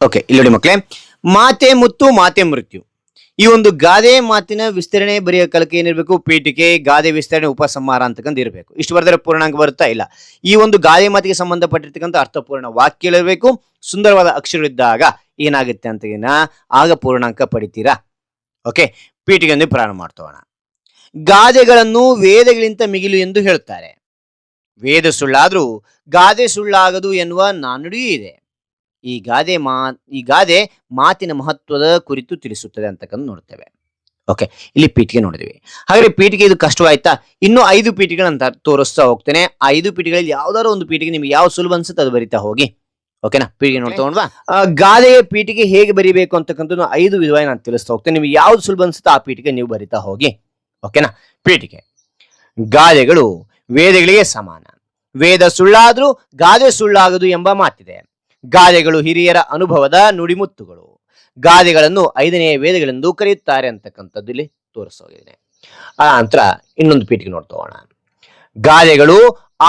Okay, ಇಲ್ಲಿ ನೋಡಿ ಮಕ್ಕಳೇ, ಮಾತೆ ಮುತ್ತು ಮಾತೆ ಮೃತ್ಯು ಈ ಒಂದು ಗಾದೆ ಮಾತಿನ ವಿಸ್ತರಣೆ ಬರೆಯ ಕಲಕ್ಕೆ ಏನಿರಬೇಕು, ಪೀಠಿಕೆ, ಗಾದೆ ವಿಸ್ತರಣೆ, ಉಪಸಂಹಾರ ಅಂತಕ್ಕಂಥ ಇರಬೇಕು. ಇಷ್ಟು ಬರೆದರೆ ಪೂರ್ಣಾಂಕ ಬರುತ್ತಾ ಇಲ್ಲ. ಈ ಒಂದು ಗಾದೆ ಮಾತಿಗೆ ಸಂಬಂಧಪಟ್ಟಿರ್ತಕ್ಕಂಥ ಅರ್ಥಪೂರ್ಣ ವಾಕ್ಯಗಳಿರಬೇಕು. ಸುಂದರವಾದ ಅಕ್ಷರಗಳಿದ್ದಾಗ ಏನಾಗುತ್ತೆ ಅಂತ ಆಗ ಪೂರ್ಣಾಂಕ ಪಡಿತೀರಾ. ಓಕೆ, ಪೀಠಿಕೆಯೊಂದಿಗೆ ಪ್ರಾರಂಭ ಮಾಡ್ತೋಣ. ಗಾದೆಗಳನ್ನು ವೇದಗಳಿಂದ ಮಿಗಿಲು ಎಂದು ಹೇಳುತ್ತಾರೆ. ವೇದ ಸುಳ್ಳಾದ್ರೂ ಗಾದೆ ಸುಳ್ಳಾಗದು ಎನ್ನುವ ನಾನುಡಿಯೂ ಇದೆ. ಈ ಗಾದೆ ಮಾತಿನ ಮಹತ್ವದ ಕುರಿತು ತಿಳಿಸುತ್ತದೆ ಅಂತಕ್ಕಂಥ ನೋಡ್ತೇವೆ. ಓಕೆ, ಇಲ್ಲಿ ಪೀಠಿಕೆ ನೋಡಿದ್ವಿ. ಹಾಗಾದ್ರೆ ಪೀಠಿಕೆ ಇದು ಕಷ್ಟವಾಯ್ತಾ? ಇನ್ನೂ 5 ಪೀಠಿಕೆಗಳಂತ ತೋರಿಸ್ತಾ ಹೋಗ್ತೇನೆ. ಆ 5 ಪೀಠಿಗಳಲ್ಲಿ ಯಾವ್ದಾದ್ರು ಒಂದು ಪೀಠಿಕೆ ನಿಮ್ಗೆ ಯಾವ ಸುಲಭ ಅನ್ಸುತ್ತೆ ಅದು ಬರಿತಾ ಹೋಗಿ. ಓಕೆನಾ, ಪೀಠಿಕೆ ನೋಡ್ತಾ ಗಾದೆಯ ಪೀಠಿಕೆ ಹೇಗೆ ಬರಿಬೇಕು ಅಂತಕ್ಕಂಥ 5 ವಿಧವಾಗಿ ನಾನು ತಿಳಿಸ್ತಾ ಹೋಗ್ತೇನೆ. ನಿಮ್ಗೆ ಯಾವ್ದು ಸುಲಭ ಅನ್ಸುತ್ತೆ ಆ ಪೀಠಿಕೆ ನೀವು ಬರಿತಾ ಹೋಗಿ. ಓಕೆನಾ, ಪೀಠಿಕೆ. ಗಾದೆಗಳು ವೇದಗಳಿಗೆ ಸಮಾನ. ವೇದ ಸುಳ್ಳಾದ್ರೂ ಗಾದೆ ಸುಳ್ಳಾಗದು ಎಂಬ ಮಾತಿದೆ. ಗಾದೆಗಳು ಹಿರಿಯರ ಅನುಭವದ ನುಡಿಮುತ್ತುಗಳು. ಗಾದೆಗಳನ್ನು 5ನೇ ವೇದಗಳೆಂದು ಕರೆಯುತ್ತಾರೆ ಅಂತಕ್ಕಂಥದ್ದು ಇಲ್ಲಿ ತೋರಿಸೋಗಿದೆ. ಆ ನಂತರ ಇನ್ನೊಂದು ಪೀಠಿಕೆ ನೋಡ್ತೋಣ. ಗಾದೆಗಳು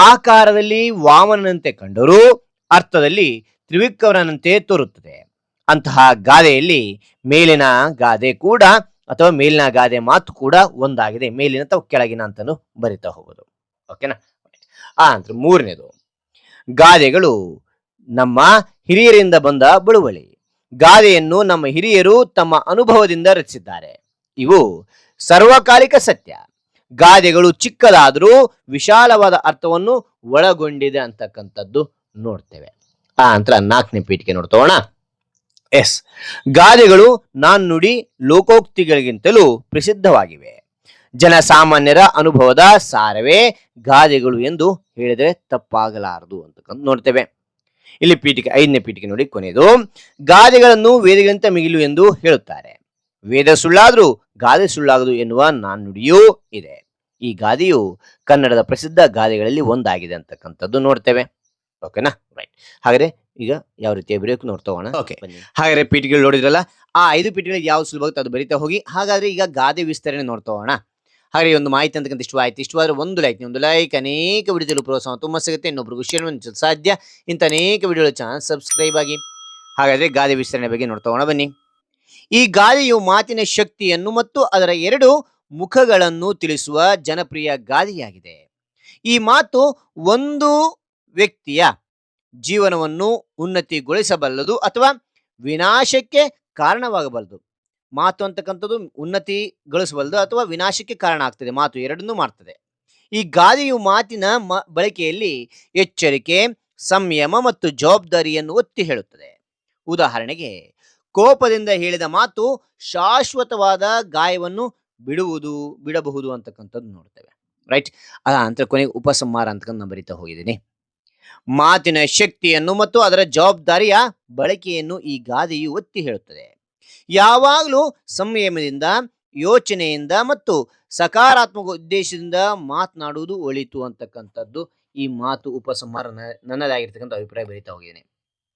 ಆಕಾರದಲ್ಲಿ ವಾಮನನಂತೆ ಕಂಡರೂ ಅರ್ಥದಲ್ಲಿ ತ್ರಿವಿಕ್ರಮನಂತೆ ತೋರುತ್ತದೆ. ಅಂತಹ ಗಾದೆಯಲ್ಲಿ ಮೇಲಿನ ಗಾದೆ ಕೂಡ ಅಥವಾ ಮೇಲಿನ ಗಾದೆ ಮಾತು ಕೂಡ ಒಂದಾಗಿದೆ. ಮೇಲಿನ ಅಥವಾ ಕೆಳಗಿನ ಅಂತಾನು ಬರಿತಾ ಹೋಗುದು. ಓಕೆನಾ. ಆ ನಂತರ 3ನೇದು, ಗಾದೆಗಳು ನಮ್ಮ ಹಿರಿಯರಿಂದ ಬಂದ ಬಳುವಳಿ. ಗಾದೆಯನ್ನು ನಮ್ಮ ಹಿರಿಯರು ತಮ್ಮ ಅನುಭವದಿಂದ ರಚಿಸಿದ್ದಾರೆ. ಇವು ಸರ್ವಕಾಲಿಕ ಸತ್ಯ. ಗಾದೆಗಳು ಚಿಕ್ಕದಾದರೂ ವಿಶಾಲವಾದ ಅರ್ಥವನ್ನು ಒಳಗೊಂಡಿದೆ ಅಂತಕ್ಕಂಥದ್ದು ನೋಡ್ತೇವೆ. ಆ ನಂತರ 4ನೇ ಪೀಠಿಕೆ ನೋಡ್ತೋಣ. ಎಸ್, ಗಾದೆಗಳು ನಾಣ್ಣುಡಿ ಲೋಕೋಕ್ತಿಗಳಿಗಿಂತಲೂ ಪ್ರಸಿದ್ಧವಾಗಿವೆ. ಜನಸಾಮಾನ್ಯರ ಅನುಭವದ ಸಾರವೇ ಗಾದೆಗಳು ಎಂದು ಹೇಳಿದರೆ ತಪ್ಪಾಗಲಾರದು ಅಂತಕ್ಕಂಥ ನೋಡ್ತೇವೆ. ಇಲ್ಲಿ ಪೀಠಿಕೆ 5ನೇ ಪೀಠಿಕೆ ನೋಡಿ, ಕೊನೆಯದು. ಗಾದೆಗಳನ್ನು ವೇದಗಳಿಂದ ಮಿಗಿಲು ಎಂದು ಹೇಳುತ್ತಾರೆ. ವೇದ ಸುಳ್ಳಾದ್ರೂ ಗಾದೆ ಸುಳ್ಳಾಗದು ಎನ್ನುವ ನಾಣ್ಣುಡಿಯೂ ಇದೆ. ಈ ಗಾದೆಯು ಕನ್ನಡದ ಪ್ರಸಿದ್ಧ ಗಾದೆಗಳಲ್ಲಿ ಒಂದಾಗಿದೆ ಅಂತಕ್ಕಂಥದ್ದು ನೋಡ್ತೇವೆ. ಓಕೆನಾ, ರೈಟ್. ಹಾಗಾದ್ರೆ ಈಗ ಯಾವ ರೀತಿ ಬರೆಯೋಕೆ ನೋಡ್ತೋಣ. ಓಕೆ, ಹಾಗಾದ್ರೆ ಪೀಠಿಕೆಗಳು ನೋಡಿದ್ರಲ್ಲ, ಆ 5 ಪೀಠಿಕೆಗಳು ಯಾವ ಸುಲಭ ಆಗುತ್ತೆ ಅದು ಬರಿತಾ ಹೋಗಿ. ಹಾಗಾದ್ರೆ ಈಗ ಗಾದೆ ವಿಸ್ತರಣೆ ನೋಡ್ತೋಣ. ಹಾಗೆ ಒಂದು ಮಾಹಿತಿ ಅಂತಕ್ಕಂಥ ಇಷ್ಟವಾದ್ರೆ ಒಂದು ಲೈಕ್ ಅನೇಕ ವಿಡಿಯೋಗಳು ಪ್ರೋತ್ಸಾಹ ತುಂಬ ಸಿಗುತ್ತೆ. ಇನ್ನೊಬ್ರಿಗೂ ಶೇರ್ ಮಾಡಲು ಸಾಧ್ಯ. ಇಂಥ ಅನೇಕ ವಿಡಿಯೋಗಳ ಚಾನಲ್ ಸಬ್ಸ್ಕ್ರೈಬ್ ಆಗಿ. ಹಾಗಾದ್ರೆ ಗಾದೆ ವಿಸ್ತರಣೆ ಬಗ್ಗೆ ನೋಡ್ತೋಣ ಬನ್ನಿ. ಈ ಗಾದೆಯು ಮಾತಿನ ಶಕ್ತಿಯನ್ನು ಮತ್ತು ಅದರ 2 ಮುಖಗಳನ್ನು ತಿಳಿಸುವ ಜನಪ್ರಿಯ ಗಾದೆಯಾಗಿದೆ. ಈ ಮಾತು ಒಂದು ವ್ಯಕ್ತಿಯ ಜೀವನವನ್ನು ಉನ್ನತಿಗೊಳಿಸಬಲ್ಲದು ಅಥವಾ ವಿನಾಶಕ್ಕೆ ಕಾರಣವಾಗಬಲ್ಲದು. ಮಾತು ಅಂತಕ್ಕಂಥದ್ದು ಉನ್ನತಿಗೊಳಿಸಬಲ್ಲದು ಅಥವಾ ವಿನಾಶಕ್ಕೆ ಕಾರಣ ಆಗ್ತದೆ. ಮಾತು ಎರಡನ್ನೂ ಮಾಡ್ತದೆ. ಈ ಗಾದೆಯು ಮಾತಿನ ಬಳಕೆಯಲ್ಲಿ ಎಚ್ಚರಿಕೆ, ಸಂಯಮ ಮತ್ತು ಜವಾಬ್ದಾರಿಯನ್ನು ಒತ್ತಿ ಹೇಳುತ್ತದೆ. ಉದಾಹರಣೆಗೆ, ಕೋಪದಿಂದ ಹೇಳಿದ ಮಾತು ಶಾಶ್ವತವಾದ ಗಾಯವನ್ನು ಬಿಡಬಹುದು ಅಂತಕ್ಕಂಥದ್ದು ನೋಡ್ತೇವೆ. ರೈಟ್. ಅದ ನಂತರ ಕೊನೆಗೆ ಉಪಸಂಹಾರ ಅಂತಕ್ಕಂಥ ನಾನು ಬರಿತಾ ಹೋಗಿದ್ದೀನಿ. ಮಾತಿನ ಶಕ್ತಿಯನ್ನು ಮತ್ತು ಅದರ ಜವಾಬ್ದಾರಿಯ ಬಳಕೆಯನ್ನು ಈ ಗಾದೆಯು ಒತ್ತಿ ಹೇಳುತ್ತದೆ. ಯಾವಾಗಲೂ ಸಂಯಮದಿಂದ, ಯೋಚನೆಯಿಂದ ಮತ್ತು ಸಕಾರಾತ್ಮಕ ಉದ್ದೇಶದಿಂದ ಮಾತನಾಡುವುದು ಒಳಿತು ಅಂತಕ್ಕಂಥದ್ದು ಈ ಮಾತು ಉಪಸಂಹಾರ ನನ್ನದಾಗಿರ್ತಕ್ಕಂಥ ಅಭಿಪ್ರಾಯ ಬರಿತಾ ಹೋಗಿದ್ದೇನೆ.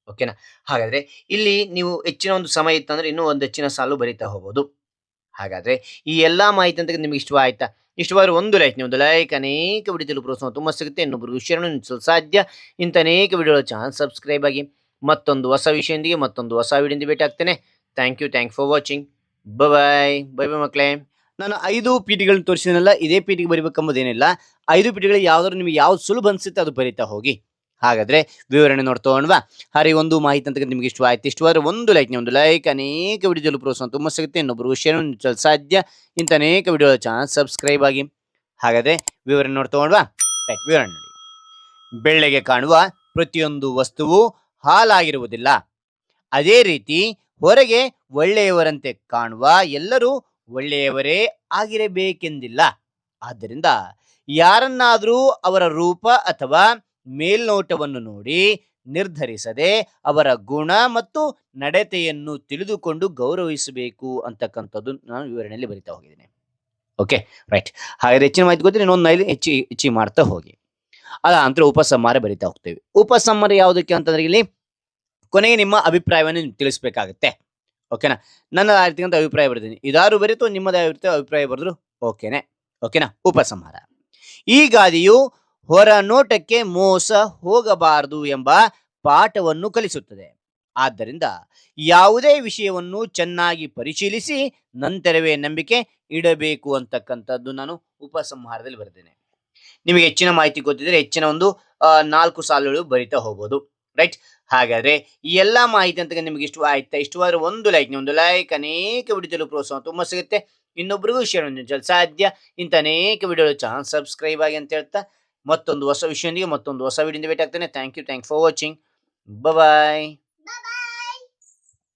ಓಕೆನಾ. ಹಾಗಾದ್ರೆ ಇಲ್ಲಿ ನೀವು ಹೆಚ್ಚಿನ ಒಂದು ಸಮಯ ಇತ್ತಂದ್ರೆ ಇನ್ನೂ ಒಂದು ಹೆಚ್ಚಿನ ಸಾಲು ಬರಿತಾ ಹೋಗ್ಬೋದು. ಹಾಗಾದ್ರೆ ಈ ಎಲ್ಲಾ ಮಾಹಿತಿ ಅಂತ ನಿಮ್ಗೆ ಇಷ್ಟವಾಯ್ತಾ? ಇಷ್ಟವಾದ್ರೆ ಒಂದು ಲೈಕ್ ಅನೇಕ ವಿಡಿಯೋದಲ್ಲಿ ಪ್ರೋತ್ಸಾಹ ತುಂಬ ಸಿಗುತ್ತೆ. ಇನ್ನೊಬ್ರಿಗೂ ಶೇರ್ ಮಾಡಲು ಸಾಧ್ಯ. ಇಂಥ ಅನೇಕ ವಿಡಿಯೋಗಳ ಚಾನಲ್ ಸಬ್ಸ್ಕ್ರೈಬ್ ಆಗಿ. ಮತ್ತೊಂದು ಹೊಸ ವಿಷಯದೊಂದಿಗೆ ಮತ್ತೊಂದು ಹೊಸ ವಿಡಿಯೋದಿಂದ ಭೇಟಿ ಆಗ್ತೇನೆ. Thank you for watching. Bye ಮಕ್ಕಳೇ. ನಾನು 5 ಪೀಠಿಗಳನ್ನು ತೋರಿಸಿದನಲ್ಲ, ಇದೇ ಪೀಠಿಗೆ ಬರಿಬೇಕೆಂಬುದೇನಿಲ್ಲ. 5 ಪೀಠಿಗಳಿಗೆ ಯಾವ್ದಾದ್ರು ನಿಮಗೆ ಯಾವ್ದು ಸುಲಭ ಅನ್ಸುತ್ತೆ ಅದು ಬರಿತಾ ಹೋಗಿ. ಹಾಗಾದ್ರೆ ವಿವರಣೆ ನೋಡ್ತೋಣವಾ. ಹಾಗೆ ಒಂದು ಮಾಹಿತಿ ಅಂತ ನಿಮ್ಗೆ ಇಷ್ಟವಾದ್ರೆ ಒಂದು ಲೈಕ್ ಅನೇಕ ವಿಡಿಯೋದಲ್ಲಿ ಪ್ರೋತ್ಸಾಹ ತುಂಬ ಸಿಗುತ್ತೆ. ಇನ್ನೊಬ್ರಿಗೂ ಶೇರ್ ಮಾಡಲು ಸಾಧ್ಯ. ಇಂಥ ಅನೇಕ ವಿಡಿಯೋಗಳ ಚಾನಲ್ ಸಬ್ಸ್ಕ್ರೈಬ್ ಆಗಿ. ಹಾಗಾದ್ರೆ ವಿವರಣೆ ನೋಡ್ತೋಣವಾ. ವಿವರಣೆ ನೋಡಿ. ಬೆಳ್ಳಿಗೆ ಕಾಣುವ ಪ್ರತಿಯೊಂದು ವಸ್ತುವು ಹಾಲಾಗಿರುವುದಿಲ್ಲ. ಅದೇ ರೀತಿ ಹೊರಗೆ ಒಳ್ಳೆಯವರಂತೆ ಕಾಣುವ ಎಲ್ಲರೂ ಒಳ್ಳೆಯವರೇ ಆಗಿರಬೇಕೆಂದಿಲ್ಲ. ಆದ್ದರಿಂದ ಯಾರನ್ನಾದರೂ ಅವರ ರೂಪ ಅಥವಾ ಮೇಲ್ನೋಟವನ್ನು ನೋಡಿ ನಿರ್ಧರಿಸದೆ ಅವರ ಗುಣ ಮತ್ತು ನಡತೆಯನ್ನು ತಿಳಿದುಕೊಂಡು ಗೌರವಿಸಬೇಕು ಅಂತಕ್ಕಂಥದ್ದು ನಾನು ವಿವರಣೆಯಲ್ಲಿ ಬರಿತಾ ಹೋಗಿದ್ದೇನೆ. Okay, right. ಹಾಗಾದ್ರೆ ಹೆಚ್ಚಿನ ಮಾಹಿತಿ ಗೊತ್ತಿಲ್ಲ, ಇನ್ನೊಂದು ಹೆಚ್ಚಿ ಮಾಡ್ತಾ ಹೋಗಿ. ಅದ ನಂತರ ಉಪಸಂಹಾರ ಬರಿತಾ ಹೋಗ್ತೇವೆ. ಉಪಸಂಹಾರ ಯಾವುದಕ್ಕೆ ಅಂತಂದ್ರೆ ಇಲ್ಲಿ ಕೊನೆಗೆ ನಿಮ್ಮ ಅಭಿಪ್ರಾಯವನ್ನು ತಿಳಿಸ್ಬೇಕಾಗತ್ತೆ. ಓಕೆನಾ. ನನ್ನ ಆಗಿರ್ತಕ್ಕಂಥ ಅಭಿಪ್ರಾಯ ಬರ್ತೀನಿ. ಇದಾರು ಬರೀತು ನಿಮ್ಮದೇ ಅಭಿಪ್ರಾಯ ಬರೆದ್ರು ಓಕೆನಾ. ಉಪಸಂಹಾರ. ಈ ಗಾದೆಯು ಹೊರ ನೋಟಕ್ಕೆ ಮೋಸ ಹೋಗಬಾರದು ಎಂಬ ಪಾಠವನ್ನು ಕಲಿಸುತ್ತದೆ. ಆದ್ದರಿಂದ ಯಾವುದೇ ವಿಷಯವನ್ನು ಚೆನ್ನಾಗಿ ಪರಿಶೀಲಿಸಿ ನಂತರವೇ ನಂಬಿಕೆ ಇಡಬೇಕು ಅಂತಕ್ಕಂಥದ್ದು ನಾನು ಉಪಸಂಹಾರದಲ್ಲಿ ಬರ್ತೇನೆ. ನಿಮಗೆ ಹೆಚ್ಚಿನ ಮಾಹಿತಿ ಗೊತ್ತಿದ್ರೆ ಹೆಚ್ಚಿನ ಒಂದು 4 ಸಾಲುಗಳು ಬರಿತಾ ಹೋಗ್ಬೋದು. ರೈಟ್. ಹಾಗಾದ್ರೆ ಈ ಎಲ್ಲಾ ಮಾಹಿತಿ ಅಂತ ನಿಮಗೆ ಇಷ್ಟವಾದ್ರೆ ಒಂದು ಲೈಕ್ ಅನೇಕ ವಿಡಿಯೋದಲ್ಲಿ ಪ್ರೋತ್ಸಾಹ ತುಂಬಾ ಸಿಗುತ್ತೆ. ಇನ್ನೊಬ್ಬರಿಗೂ ಶೇರ್ ಮಾಡಲು ಸಾಧ್ಯ. ಇಂಥ ಅನೇಕ ವಿಡಿಯೋಗಳು ಚಾನಲ್ ಸಬ್ಸ್ಕ್ರೈಬ್ ಆಗಿ ಅಂತ ಹೇಳ್ತಾ ಮತ್ತೊಂದು ಹೊಸ ವಿಷಯದೊಂದಿಗೆ ಮತ್ತೊಂದು ಹೊಸ ವಿಡಿಯೋದಿಂದ ಭೇಟಿ ಆಗ್ತೇನೆ. Thank you for watching. Bye.